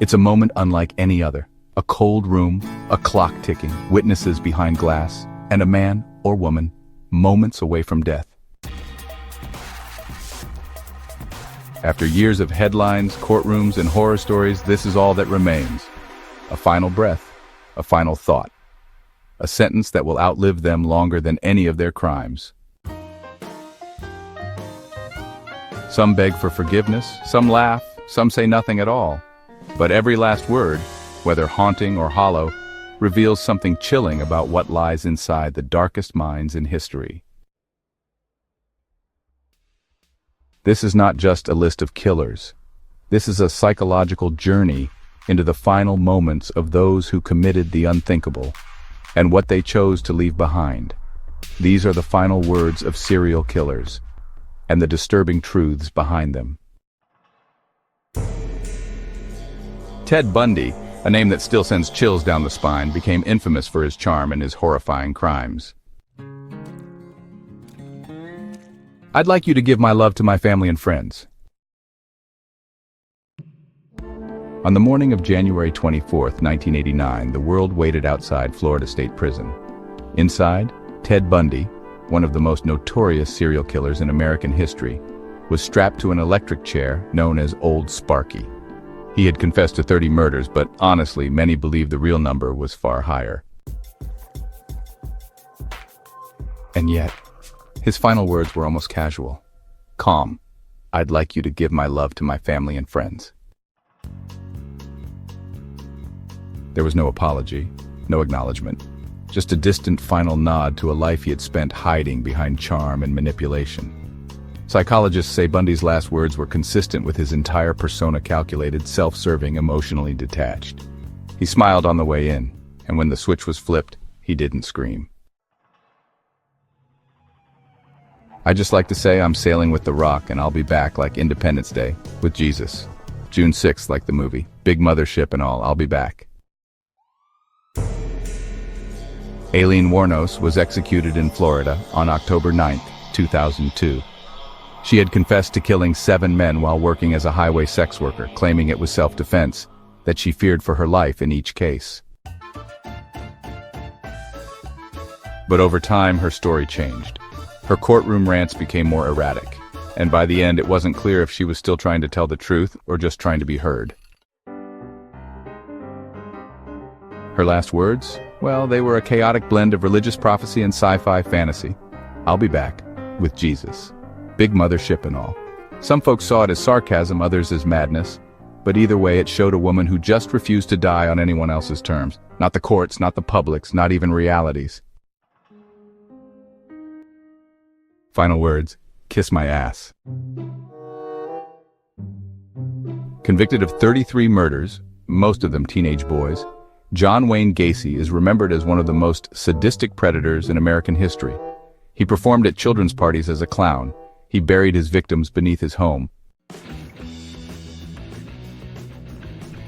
It's a moment unlike any other. A cold room, a clock ticking, witnesses behind glass, and a man or woman moments away from death. After years of headlines, courtrooms, and horror stories, this is all that remains. A final breath, a final thought. A sentence that will outlive them longer than any of their crimes. Some beg for forgiveness, some laugh, some say nothing at all. But every last word, whether haunting or hollow, reveals something chilling about what lies inside the darkest minds in history. This is not just a list of killers. This is a psychological journey into the final moments of those who committed the unthinkable, and what they chose to leave behind. These are the final words of serial killers, and the disturbing truths behind them. Ted Bundy, a name that still sends chills down the spine, became infamous for his charm and his horrifying crimes. I'd like you to give my love to my family and friends. On the morning of January 24th, 1989, the world waited outside Florida State Prison. Inside, Ted Bundy, one of the most notorious serial killers in American history, was strapped to an electric chair known as Old Sparky. He had confessed to 30 murders, but honestly, many believe the real number was far higher. And yet, his final words were almost casual. Calm. I'd like you to give my love to my family and friends. There was no apology, no acknowledgement, just a distant final nod to a life he had spent hiding behind charm and manipulation. Psychologists say Bundy's last words were consistent with his entire persona, calculated, self-serving, emotionally detached. He smiled on the way in, and when the switch was flipped, he didn't scream. I just like to say I'm sailing with the Rock, and I'll be back like Independence Day with Jesus. June 6th, like the movie. Big mothership and all, I'll be back. Aileen Wuornos was executed in Florida on October 9, 2002. She had confessed to killing 7 men while working as a highway sex worker, claiming it was self-defense, that she feared for her life in each case. But over time, her story changed. Her courtroom rants became more erratic, and by the end it wasn't clear if she was still trying to tell the truth or just trying to be heard. Her last words? Well, they were a chaotic blend of religious prophecy and sci-fi fantasy. I'll be back, with Jesus. Big mothership and all. Some folks saw it as sarcasm, others as madness. But either way, it showed a woman who just refused to die on anyone else's terms. Not the courts, not the public's, not even reality's. Final words, kiss my ass. Convicted of 33 murders, most of them teenage boys, John Wayne Gacy is remembered as one of the most sadistic predators in American history. He performed at children's parties as a clown. He buried his victims beneath his home.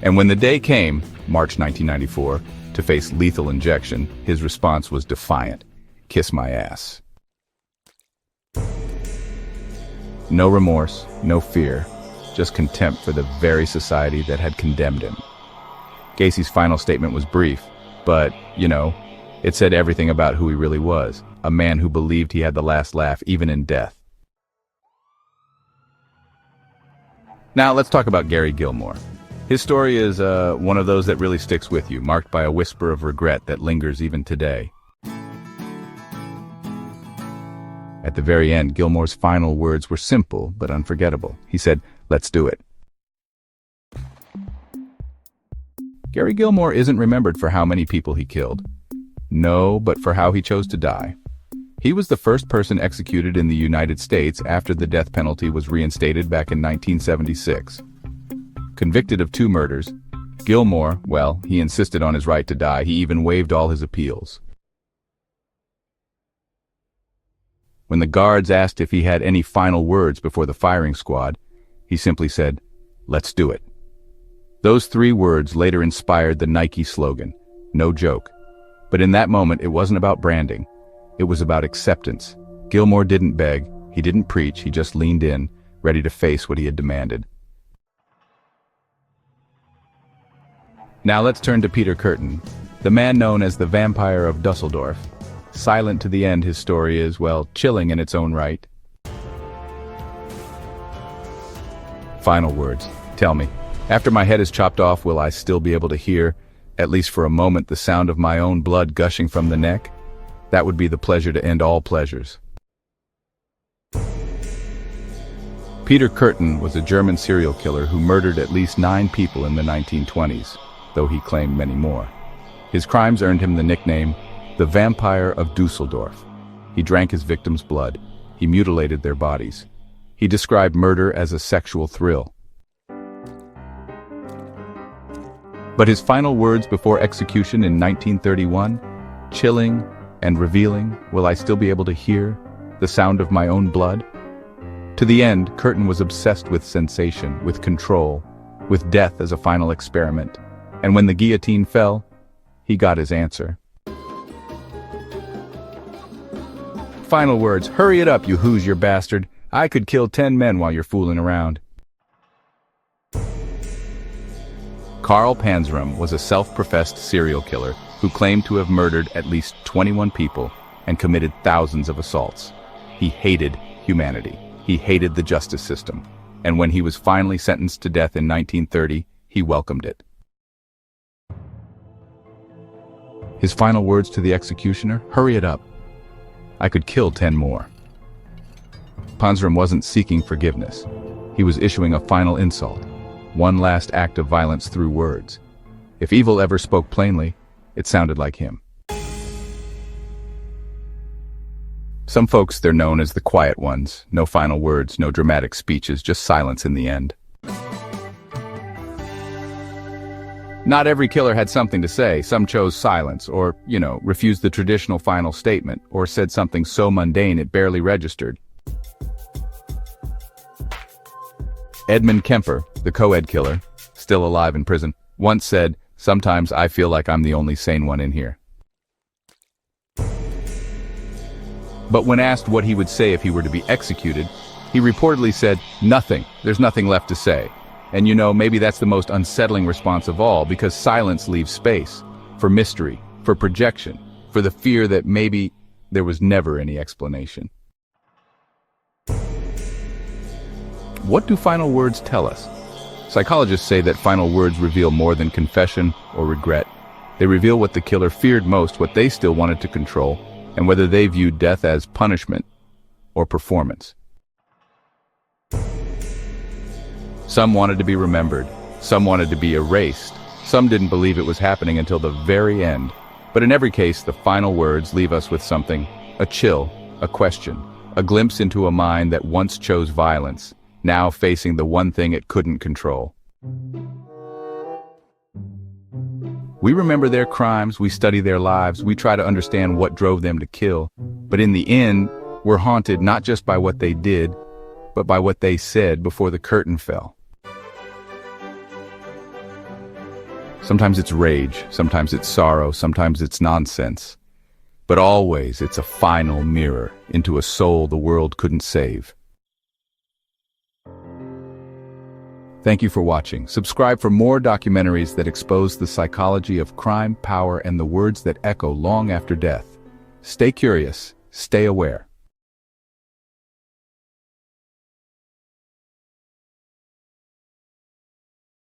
And when the day came, March 1994, to face lethal injection, his response was defiant. Kiss my ass. No remorse, no fear, just contempt for the very society that had condemned him. Gacy's final statement was brief, but, it said everything about who he really was, a man who believed he had the last laugh even in death. Now let's talk about Gary Gilmore. His story is one of those that really sticks with you, marked by a whisper of regret that lingers even today. At the very end, Gilmore's final words were simple but unforgettable. He said, "Let's do it." Gary Gilmore isn't remembered for how many people he killed. No, but for how he chose to die. He was the first person executed in the United States after the death penalty was reinstated back in 1976. Convicted of 2 murders, Gilmore, he insisted on his right to die. He even waived all his appeals. When the guards asked if he had any final words before the firing squad, he simply said, "Let's do it." Those 3 words later inspired the Nike slogan, "No joke." But in that moment, it wasn't about branding. It was about acceptance. Gilmore didn't beg, he didn't preach, he just leaned in, ready to face what he had demanded. Now let's turn to Peter Kürten, the man known as the Vampire of Dusseldorf. Silent to the end, his story is, well, chilling in its own right. Final words. Tell me, after my head is chopped off, will I still be able to hear, at least for a moment, the sound of my own blood gushing from the neck? That would be the pleasure to end all pleasures. Peter Kürten was a German serial killer who murdered at least 9 people in the 1920s, though he claimed many more. His crimes earned him the nickname, the Vampire of Dusseldorf. He drank his victims' blood. He mutilated their bodies. He described murder as a sexual thrill. But his final words before execution in 1931, chilling and revealing, will I still be able to hear the sound of my own blood? To the end, Kürten was obsessed with sensation, with control, with death as a final experiment. And when the guillotine fell, he got his answer. Final words, hurry it up, you Hoosier bastard. I could kill 10 men while you're fooling around. Karl Panzram was a self-professed serial killer who claimed to have murdered at least 21 people and committed thousands of assaults. He hated humanity. He hated the justice system. And when he was finally sentenced to death in 1930, he welcomed it. His final words to the executioner, hurry it up. I could kill 10 more. Panzram wasn't seeking forgiveness. He was issuing a final insult, one last act of violence through words. If evil ever spoke plainly, it sounded like him. Some folks, they're known as the quiet ones. No final words, no dramatic speeches, just silence in the end. Not every killer had something to say. Some chose silence, or, refused the traditional final statement, or said something so mundane it barely registered. Edmund Kemper, the co-ed killer, still alive in prison, once said, "Sometimes I feel like I'm the only sane one in here." But when asked what he would say if he were to be executed, he reportedly said, "Nothing. There's nothing left to say." And maybe that's the most unsettling response of all, because silence leaves space for mystery, for projection, for the fear that maybe there was never any explanation. What do final words tell us? Psychologists say that final words reveal more than confession or regret. They reveal what the killer feared most, what they still wanted to control, and whether they viewed death as punishment or performance. Some wanted to be remembered, some wanted to be erased, some didn't believe it was happening until the very end. But in every case, the final words leave us with something, a chill, a question, a glimpse into a mind that once chose violence, now facing the one thing it couldn't control. We remember their crimes, we study their lives, we try to understand what drove them to kill. But in the end, we're haunted not just by what they did, but by what they said before the curtain fell. Sometimes it's rage, sometimes it's sorrow, sometimes it's nonsense. But always it's a final mirror into a soul the world couldn't save. Thank you for watching. Subscribe for more documentaries that expose the psychology of crime, power, and the words that echo long after death. Stay curious, stay aware.